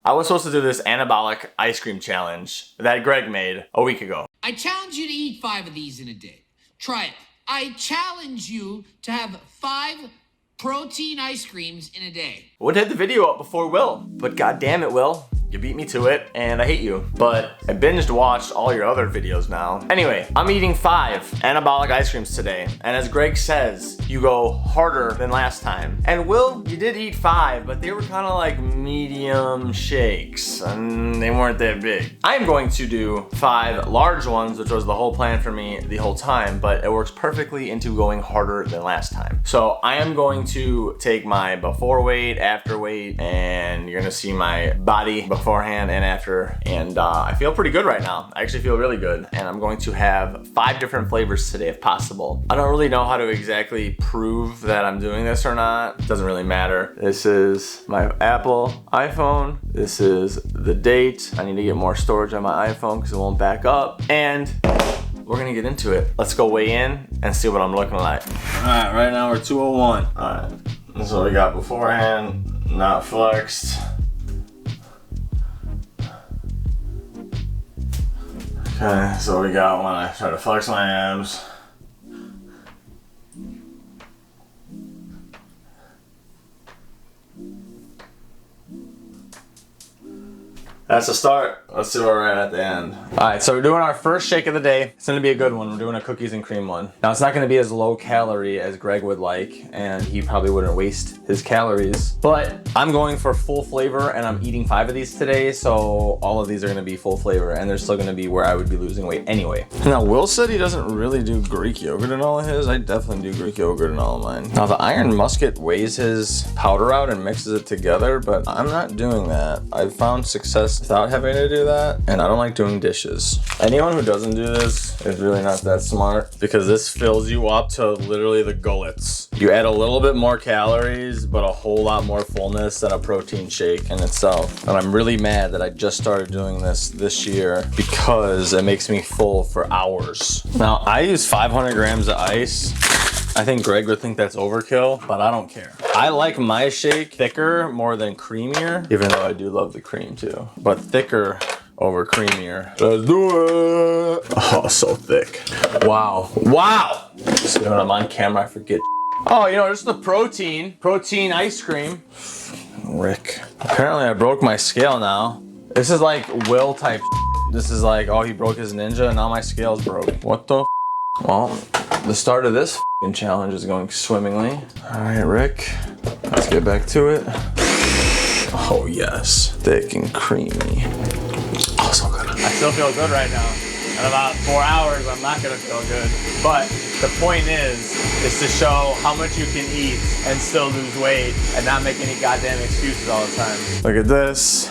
I was supposed to do this anabolic ice cream challenge that Greg made a week ago. I challenge you to eat 5 of these in a day. Try it. I challenge you to have 5 protein ice creams in a day. Would have had the video up before Will, but god damn it, Will. You beat me to it, and I hate you. But I binged watched all your other videos now. Anyway, I'm eating 5 anabolic ice creams today. And as Greg says, you go harder than last time. And Will, you did eat 5, but they were kind of like medium shakes. And they weren't that big. I'm going to do 5 large ones, which was the whole plan for me the whole time, but it works perfectly into going harder than last time. So I am going to take my before weight, after weight, and you're gonna see my body beforehand and after, and I feel pretty good right now. I actually feel really good, and I'm going to have 5 different flavors today if possible. I don't really know how to exactly prove that I'm doing this or not. It doesn't really matter. This is my Apple iPhone. This is the date. I need to get more storage on my iPhone because it won't back up, and we're gonna get into it. Let's go weigh in and see what I'm looking like. All right, right now we're 201. All right, this is what we got beforehand, not flexed. Okay, so we got when I try to flex my abs. That's the start. Let's see where we're at the end. All right, so we're doing our first shake of the day. It's gonna be a good one. We're doing a cookies and cream one. Now, it's not gonna be as low calorie as Greg would like, and he probably wouldn't waste his calories, but I'm going for full flavor, and I'm eating 5 of these today, so all of these are gonna be full flavor, and they're still gonna be where I would be losing weight anyway. Now, Will said he doesn't really do Greek yogurt in all of his. I definitely do Greek yogurt in all of mine. Now, the Iron Musket weighs his powder out and mixes it together, but I'm not doing that. I've found success without having to do that, and I don't like doing dishes. Anyone who doesn't do this is really not that smart, because this fills you up to literally the gullets. You add a little bit more calories, but a whole lot more fullness than a protein shake in itself. And I'm really mad that I just started doing this year because it makes me full for hours. Now, I use 500 grams of ice. I think Greg would think that's overkill, but I don't care. I like my shake thicker more than creamier, even though I do love the cream too. But thicker over creamier. Let's do it. Oh, so thick. Wow. Wow. See, when I'm on camera, I forget. Oh, you know, just the protein ice cream. Rick. Apparently I broke my scale now. This is like Will type. This is like, oh, he broke his ninja and now my scale's broke. What the? Well, the start of this challenge is going swimmingly. All right, Rick, let's get back to it. Oh yes, thick and creamy. Oh, so good. I still feel good right now. In about 4 hours, I'm not gonna feel good. But the point is to show how much you can eat and still lose weight and not make any goddamn excuses all the time. Look at this.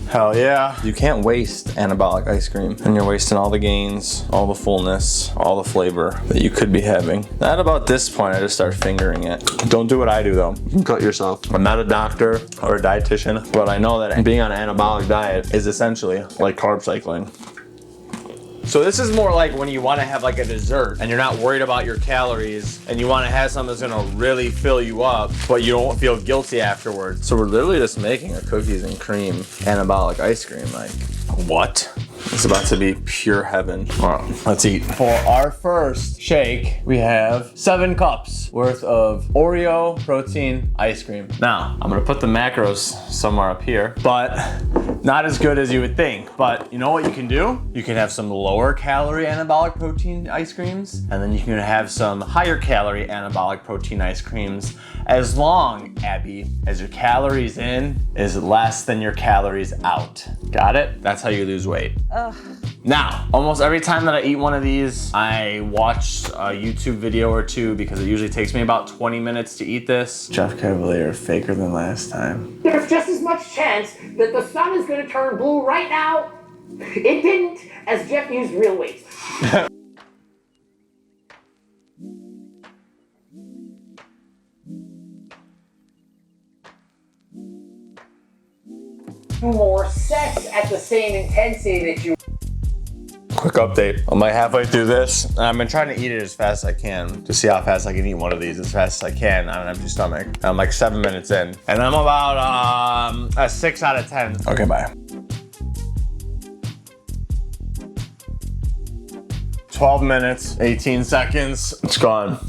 Hell yeah. You can't waste anabolic ice cream, and you're wasting all the gains, all the fullness, all the flavor that you could be having. At about this point, I just start fingering it. Don't do what I do though. You can cut yourself. I'm not a doctor or a dietitian, but I know that being on an anabolic diet is essentially like carb cycling. So this is more like when you want to have like a dessert and you're not worried about your calories and you want to have something that's going to really fill you up, but you don't feel guilty afterwards. So we're literally just making a cookies and cream anabolic ice cream. Like, what? It's about to be pure heaven. All right, let's eat. For our first shake, we have 7 cups worth of Oreo protein ice cream. Now, I'm gonna put the macros somewhere up here, but not as good as you would think. But you know what you can do? You can have some lower calorie anabolic protein ice creams, and then you can have some higher calorie anabolic protein ice creams, as long, Abby, as your calories in is less than your calories out. Got it? That's how you lose weight. Ugh. Now, almost every time that I eat one of these, I watch a YouTube video or two because it usually takes me about 20 minutes to eat this. Jeff Cavalier, faker than last time. There's just as much chance that the sun is going to turn blue right now. It didn't, as Jeff used real weights. More sex at the same intensity that you... Quick update. I'm like halfway through this, and I've been trying to eat it as fast as I can to see how fast I can eat one of these as fast as I can on an empty stomach. And I'm like 7 minutes in, and I'm about a 6 out of 10. Okay, bye. 12 minutes, 18 seconds. It's gone.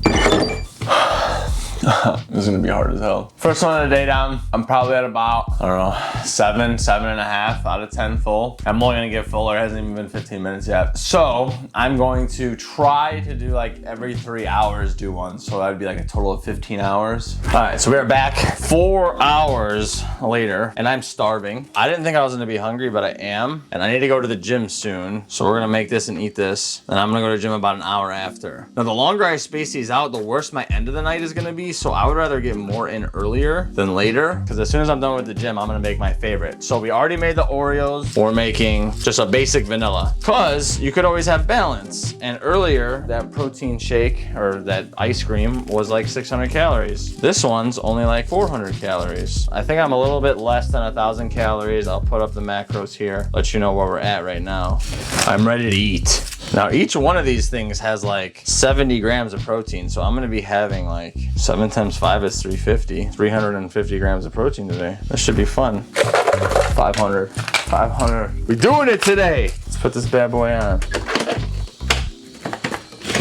This is gonna be hard as hell. First one of the day down. I'm probably at about, I don't know, 7.5 out of 10 full. I'm only gonna get fuller. It hasn't even been 15 minutes yet. So I'm going to try to do like every 3 hours do one. So that'd be like a total of 15 hours. All right, so we are back 4 hours later and I'm starving. I didn't think I was gonna be hungry, but I am. And I need to go to the gym soon. So we're gonna make this and eat this. And I'm gonna go to the gym about an hour after. Now the longer I space these out, the worse my end of the night is gonna be. So I would rather get more in earlier than later, because as soon as I'm done with the gym, I'm gonna make my favorite. So we already made the Oreos. We're making just a basic vanilla, because you could always have balance. And earlier, that protein shake or that ice cream was like 600 calories. This one's only like 400 calories. I think I'm a little bit less than 1,000 calories. I'll put up the macros here, let you know where we're at right now. I'm ready to eat. Now each one of these things has like 70 grams of protein, so I'm gonna be having like 7 times 5 is 350 grams of protein today. This should be fun. 500. We're doing it today. Let's put this bad boy on.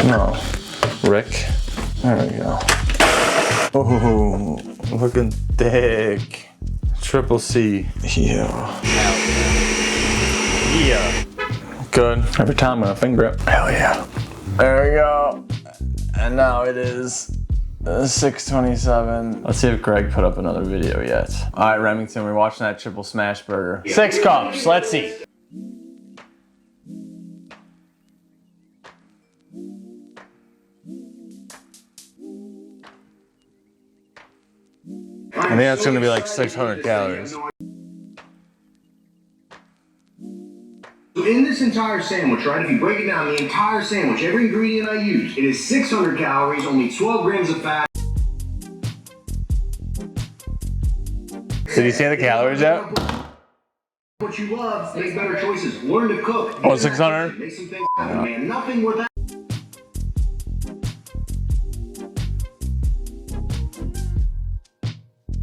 No, Rick. There we go. Oh, looking thick. Triple C. Yeah. Yeah. Good. Every time I'm gonna finger it. Hell yeah. There we go. And now it is 6:27. Let's see if Greg put up another video yet. All right, Remington, we're watching that triple smash burger. 6 cups, let's see. I think that's gonna be like 600 calories. In this entire sandwich, right, if you break it down, the entire sandwich, every ingredient I use, it is 600 calories, only 12 grams of fat. Did you see the calories yet? What you love, make better choices, learn to cook. Oh, 600? Make some things happen, man. Nothing without.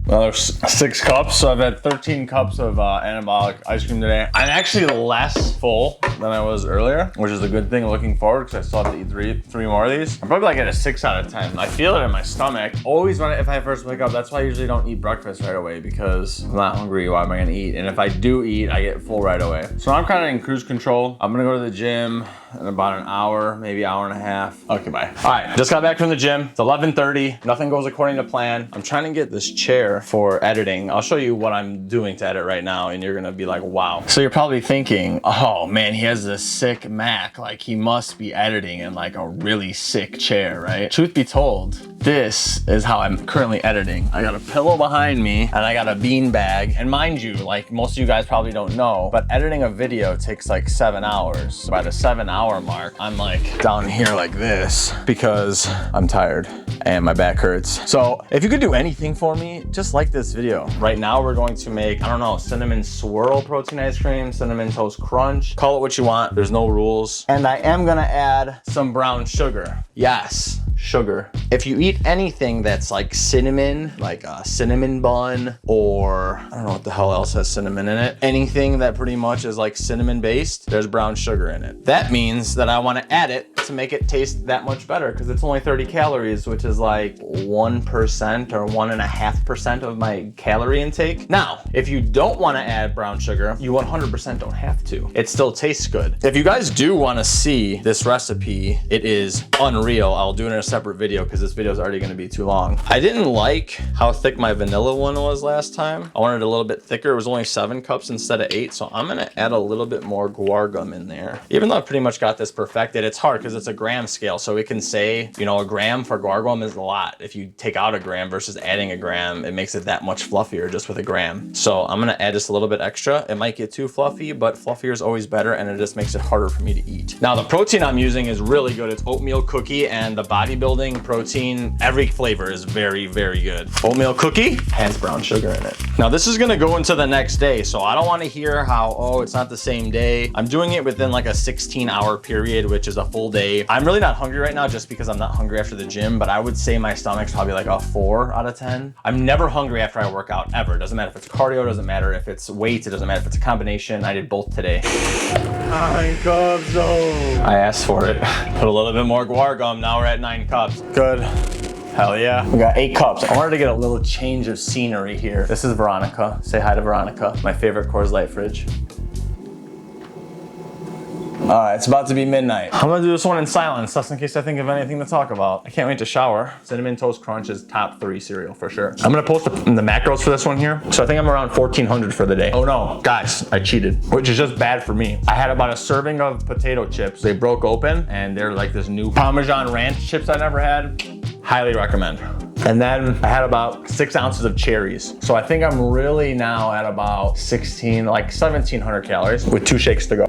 Another 6 cups, so I've had 13 cups of anabolic ice cream today. I'm actually less full than I was earlier, which is a good thing looking forward, because I still have to eat three more of these. I'm probably like at a 6 out of 10. I feel it in my stomach. Always if I first wake up, that's why I usually don't eat breakfast right away, because I'm not hungry. Why am I gonna eat? And if I do eat, I get full right away. So I'm kind of in cruise control. I'm gonna go to the gym in about an hour, maybe hour and a half. Okay, bye. All right, just got back from the gym. It's 11:30. Nothing goes according to plan. I'm trying to get this chair for editing. I'll show you what I'm doing to edit right now, and you're gonna be like, wow. So you're probably thinking, oh man, he has this sick Mac. Like he must be editing in like a really sick chair, right? Truth be told, this is how I'm currently editing. I got a pillow behind me and I got a bean bag. And mind you, like most of you guys probably don't know, but editing a video takes like 7 hours. By the 7-hour mark, I'm like down here like this because I'm tired and my back hurts. So if you could do anything for me, just like this video. Right now we're going to make, I don't know, cinnamon swirl protein ice cream, cinnamon toast crunch. Call it what you want, there's no rules. And I am gonna add some brown sugar. Yes, sugar. If you eat anything that's like cinnamon, like a cinnamon bun, or I don't know what the hell else has cinnamon in it, anything that pretty much is like cinnamon based, there's brown sugar in it. That means that I want to add it to make it taste that much better, because it's only 30 calories, which is like 1% or 1.5% of my calorie intake. Now, if you don't want to add brown sugar, you 100% don't have to. It still tastes good. If you guys do want to see this recipe, it is unreal. I'll do it in a separate video because this video is already going to be too long. I didn't like how thick my vanilla one was last time. I wanted it a little bit thicker. It was only 7 cups instead of 8, so I'm going to add a little bit more guar gum in there. Even though I pretty much got this perfected, it's hard because it's a gram scale, so it can say, you know, a gram for guar gum is a lot. If you take out a gram versus adding a gram, it makes it that much fluffier just with a gram. So I'm going to add just a little bit extra. It might get too fluffy, but fluffier is always better, and it just makes it harder for me to eat. Now, the protein I'm using is really good. It's oatmeal cookie, and the body bodybuilding, protein, every flavor is very, very good. Oatmeal cookie has brown sugar in it. Now this is gonna go into the next day, so I don't wanna hear how, oh, it's not the same day. I'm doing it within like a 16-hour period, which is a full day. I'm really not hungry right now just because I'm not hungry after the gym, but I would say my stomach's probably like a 4 out of 10. I'm never hungry after I work out, ever. Doesn't matter if it's cardio, doesn't matter if it's weights, it doesn't matter if it's a combination. I did both today. 9 cups though. I asked for it. Put a little bit more guar gum, now we're at 9 cups. Good. Hell yeah. We got 8 cups. I wanted to get a little change of scenery here. This is Veronica. Say hi to Veronica. My favorite Coors Light fridge. All right, it's about to be midnight. I'm gonna do this one in silence, just in case I think of anything to talk about. I can't wait to shower. Cinnamon Toast Crunch is top 3 cereal for sure. I'm gonna post the macros for this one here. So I think I'm around 1,400 for the day. Oh no, guys, I cheated, which is just bad for me. I had about a serving of potato chips. They broke open and they're like this new Parmesan Ranch chips I never had. Highly recommend. And then I had about 6 ounces of cherries. So I think I'm really now at about 1,700 calories with 2 shakes to go.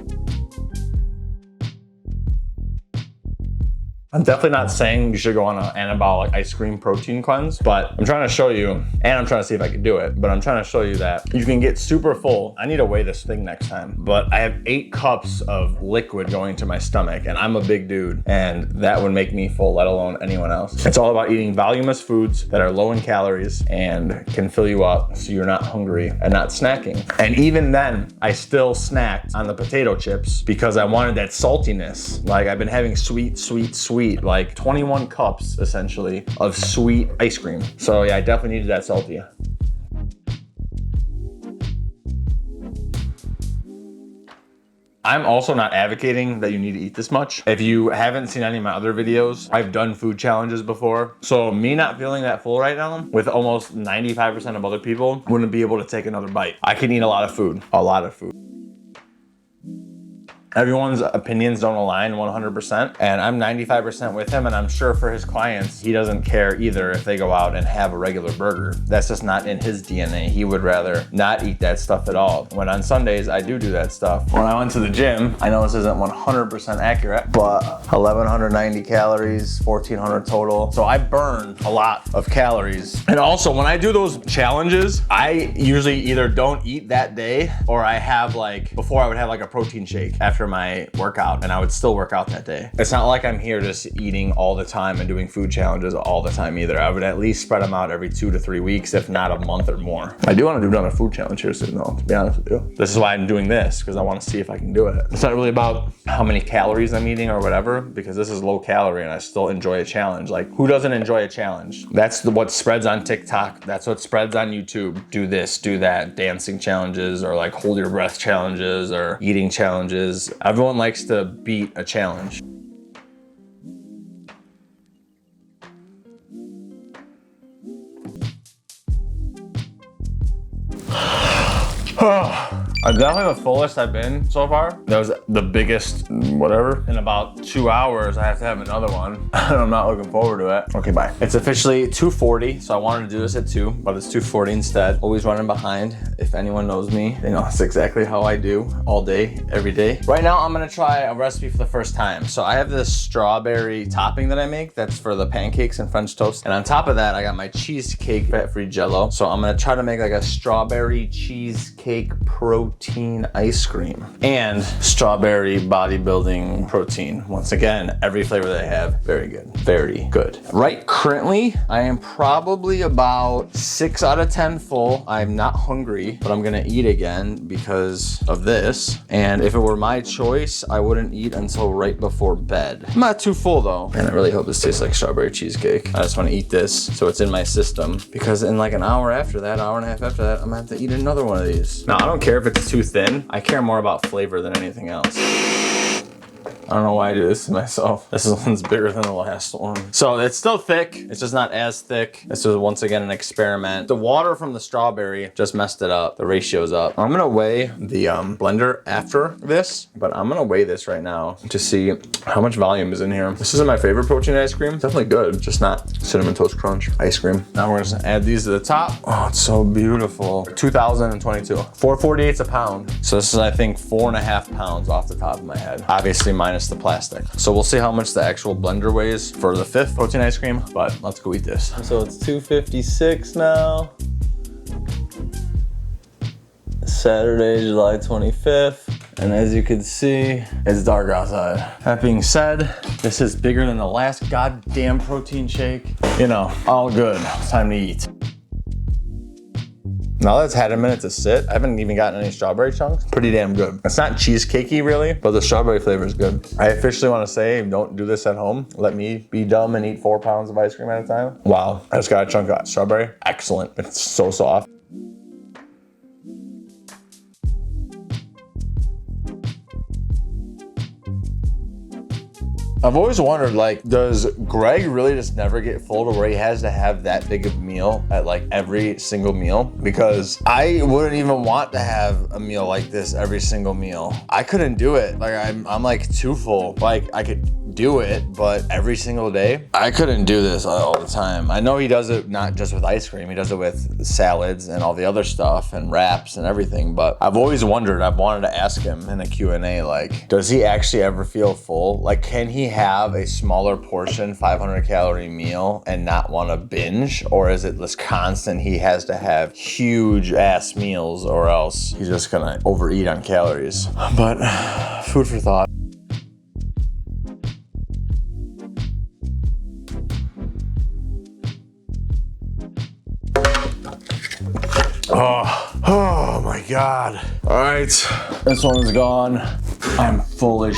I'm definitely not saying you should go on an anabolic ice cream protein cleanse, but I'm trying to show you, and I'm trying to see if I can do it, but I'm trying to show you that you can get super full. I need to weigh this thing next time, but I have 8 cups of liquid going to my stomach, and I'm a big dude, and that would make me full, let alone anyone else. It's all about eating voluminous foods that are low in calories and can fill you up so you're not hungry and not snacking. And even then, I still snacked on the potato chips because I wanted that saltiness. Like I've been having sweet, like 21 cups essentially of sweet ice cream. So yeah, I definitely needed that salty. I'm also not advocating that you need to eat this much. If you haven't seen any of my other videos, I've done food challenges before. So me not feeling that full right now, with almost 95% of other people, wouldn't be able to take another bite. I can eat a lot of food, Everyone's opinions don't align 100%, and I'm 95% with him, and I'm sure for his clients, he doesn't care either if they go out and have a regular burger. That's just not in his DNA. He would rather not eat that stuff at all. When on Sundays, I do that stuff. When I went to the gym, I know this isn't 100% accurate, but 1,190 calories, 1,400 total. So I burn a lot of calories. And also, when I do those challenges, I usually either don't eat that day, or I have like, before I would have like a protein shake after my workout, and I would still work out that day. It's not like I'm here just eating all the time and doing food challenges all the time either. I would at least spread them out every 2 to 3 weeks, if not a month or more. I do want to do another food challenge here soon though, to be honest with you. This is why I'm doing this, because I want to see if I can do it. It's not really about how many calories I'm eating or whatever, because this is low calorie and I still enjoy a challenge. Like, who doesn't enjoy a challenge? That's what spreads on TikTok. That's what spreads on YouTube. Do this, do that, dancing challenges, or like hold your breath challenges, or eating challenges. Everyone likes to beat a challenge. Definitely the fullest I've been so far. That was the biggest whatever. In about 2 hours, I have to have another one. And I'm not looking forward to it. Okay, bye. It's officially 2:40, so I wanted to do this at 2, but it's 2:40 instead. Always running behind. If anyone knows me, they know that's exactly how I do all day, every day. Right now, I'm gonna try a recipe for the first time. So I have this strawberry topping that I make. That's for the pancakes and French toast. And on top of that, I got my cheesecake fat-free jello. So I'm gonna try to make like a strawberry cheesecake protein ice cream and strawberry bodybuilding protein. Once again, every flavor they have, very good, very good. Right currently, I am probably about 6 out of 10 full. I'm not hungry, but I'm gonna eat again because of this. And if it were my choice, I wouldn't eat until right before bed. I'm not too full though. And I really hope this tastes like strawberry cheesecake. I just wanna eat this so it's in my system, because in like an hour after that, hour and a half after that, I'm gonna have to eat another one of these. Now, I don't care if it's too thin. I care more about flavor than anything else. I don't know why I do this to myself. This one's bigger than the last one. So it's still thick. It's just not as thick. This was once again an experiment. The water from the strawberry just messed it up. The ratio's up. I'm gonna weigh the blender after this, but I'm gonna weigh this right now to see how much volume is in here. This isn't my favorite protein ice cream. It's definitely good, just not Cinnamon Toast Crunch ice cream. Now we're gonna add these to the top. Oh, it's so beautiful. 2,022. 448's a pound. So this is, I think, 4.5 pounds off the top of my head. Obviously minus minus the plastic. So we'll see how much the actual blender weighs for the 5th protein ice cream, but let's go eat this. So it's 2:56 now. Saturday, July 25th. And as you can see, it's dark outside. That being said, this is bigger than the last goddamn protein shake. You know, all good. It's time to eat. Now that it's had a minute to sit, I haven't even gotten any strawberry chunks. Pretty damn good. It's not cheesecakey really, but the strawberry flavor is good. I officially want to say, don't do this at home. Let me be dumb and eat 4 pounds of ice cream at a time. Wow, I just got a chunk of strawberry. Excellent. It's so soft. I've always wondered, like, does Greg really just never get full to where he has to have that big of a meal at like every single meal? Because I wouldn't even want to have a meal like this every single meal. I couldn't do it. Like I'm like too full. Like I could do it, but every single day, I couldn't do this all the time. I know he does it not just with ice cream, he does it with salads and all the other stuff and wraps and everything, but I've always wondered, I've wanted to ask him in a Q&A, like, does he actually ever feel full? Like, can he have a smaller portion, 500 calorie meal and not want to binge? Or is it this constant, he has to have huge ass meals or else he's just gonna overeat on calories? But food for thought. Oh my God. All right, this one's gone. I'm full as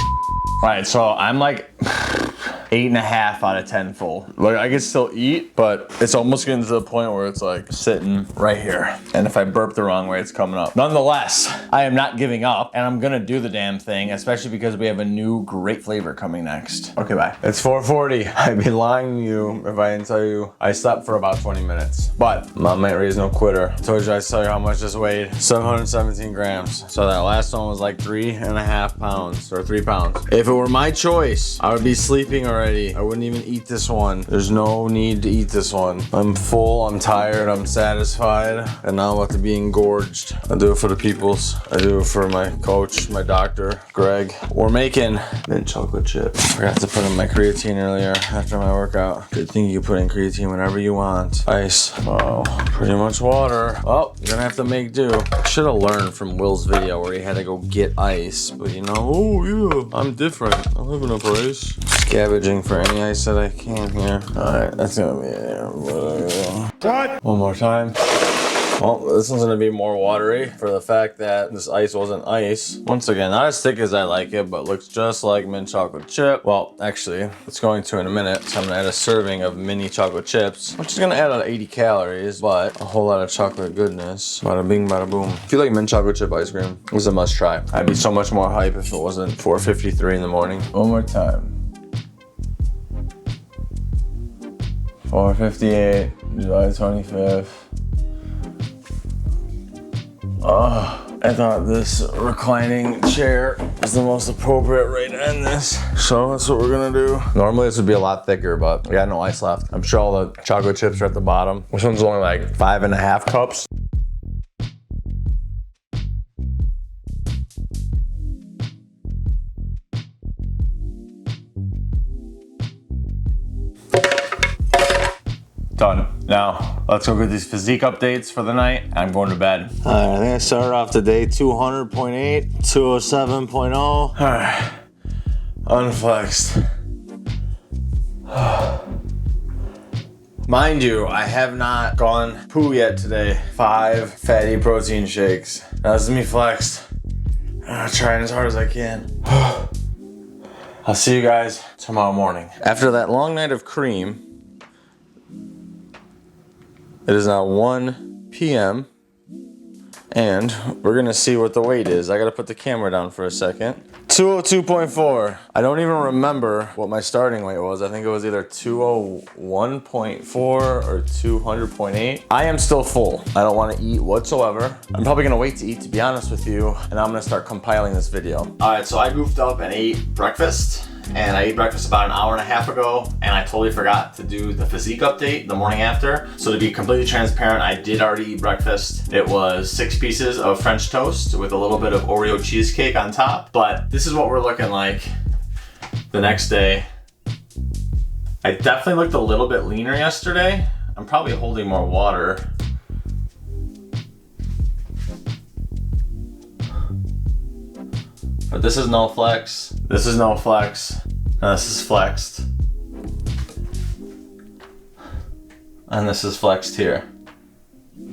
All right, so I'm like 8.5 out of 10 full. Like I can still eat, but it's almost getting to the point where it's like sitting right here. And if I burp the wrong way, it's coming up. Nonetheless, I am not giving up and I'm gonna do the damn thing, especially because we have a new great flavor coming next. Okay, bye. It's 4:40. I'd be lying to you if I didn't tell you I slept for about 20 minutes. But Mom ain't raised no quitter. I told you I'd tell you how much this weighed. 717 grams. So that last one was like 3.5 pounds or 3 pounds. If it were my choice, I would be sleeping already. I wouldn't even eat this one. There's no need to eat this one. I'm full, I'm tired, I'm satisfied, and now I'm about to be engorged. I do it for the peoples. I do it for my coach, my doctor, Greg. We're making mint chocolate chip. Forgot to put in my creatine earlier after my workout. Good thing you can put in creatine whenever you want. Ice. Oh, pretty much water. Oh, you're gonna have to make do. I should have learned from Will's video where he had to go get ice, but you know, oh yeah, I'm different. I live in a place. Scavenging for any ice that I can here. Alright, that's gonna be it. What? One more time. Well, this one's gonna be more watery for the fact that this ice wasn't ice. Once again, not as thick as I like it, but looks just like mint chocolate chip. Well, actually, it's going to in a minute. So I'm gonna add a serving of mini chocolate chips, which is gonna add on 80 calories, but a whole lot of chocolate goodness. Bada bing, bada boom. If you like mint chocolate chip ice cream, it was a must try. I'd be so much more hype if it wasn't 4:53 in the morning. One more time. 4:58, July 25th. Oh, I thought this reclining chair was the most appropriate way to end this. So that's what we're gonna do. Normally this would be a lot thicker, but we got no ice left. I'm sure all the chocolate chips are at the bottom. This one's only like 5.5 cups. Done. Now, let's go get these physique updates for the night. I'm going to bed. All right, I think I started off today 200.8, 207.0. All right, unflexed. Mind you, I have not gone poo yet today. 5 fatty protein shakes. Now this is me flexed. I'm trying as hard as I can. I'll see you guys tomorrow morning. After that long night of cream, it is now 1 p.m. and we're gonna see what the weight is. I gotta put the camera down for a second. 202.4. I don't even remember what my starting weight was. I think it was either 201.4 or 200.8. I am still full. I don't wanna eat whatsoever. I'm probably gonna wait to eat, to be honest with you, and I'm gonna start compiling this video. All right, so I goofed up and ate breakfast. And I ate breakfast about an hour and a half ago, and I totally forgot to do the physique update the morning after. So to be completely transparent, I did already eat breakfast. It was 6 pieces of French toast with a little bit of Oreo cheesecake on top. But this is what we're looking like the next day. I definitely looked a little bit leaner yesterday. I'm probably holding more water. But this is no flex. This is no flex. And this is flexed. And this is flexed here.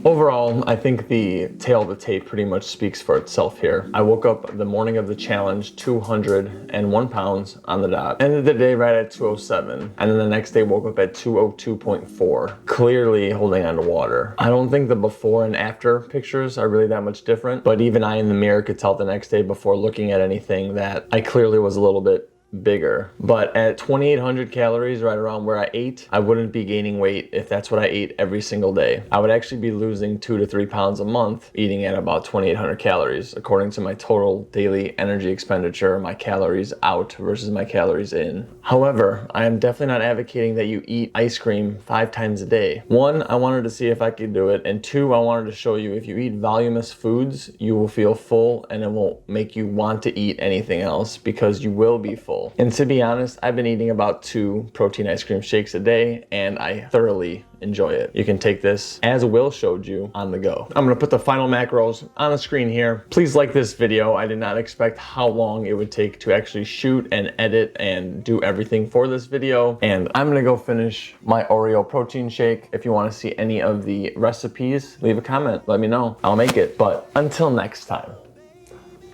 Overall, I think the tail of the tape pretty much speaks for itself here. I woke up the morning of the challenge 201 pounds on the dot. Ended the day right at 207. And then the next day woke up at 202.4. Clearly holding on to water. I don't think the before and after pictures are really that much different, but even I in the mirror could tell the next day before looking at anything that I clearly was a little bit bigger. But at 2,800 calories, right around where I ate, I wouldn't be gaining weight if that's what I ate every single day. I would actually be losing 2 to 3 pounds a month eating at about 2,800 calories, according to my total daily energy expenditure, my calories out versus my calories in. However, I am definitely not advocating that you eat ice cream 5 times a day. 1, I wanted to see if I could do it, and 2, I wanted to show you if you eat voluminous foods, you will feel full and it won't make you want to eat anything else because you will be full. And to be honest, I've been eating about 2 protein ice cream shakes a day and I thoroughly enjoy it. You can take this, as Will showed you, on the go. I'm gonna put the final macros on the screen here. Please like this video. I did not expect how long it would take to actually shoot and edit and do everything for this video. And I'm gonna go finish my Oreo protein shake. If you wanna see any of the recipes, leave a comment, let me know. I'll make it. But until next time,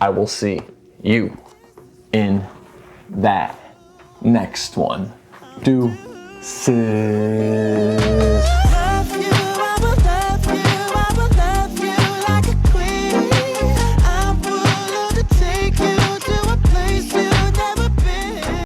I will see you in that next one. Deuces.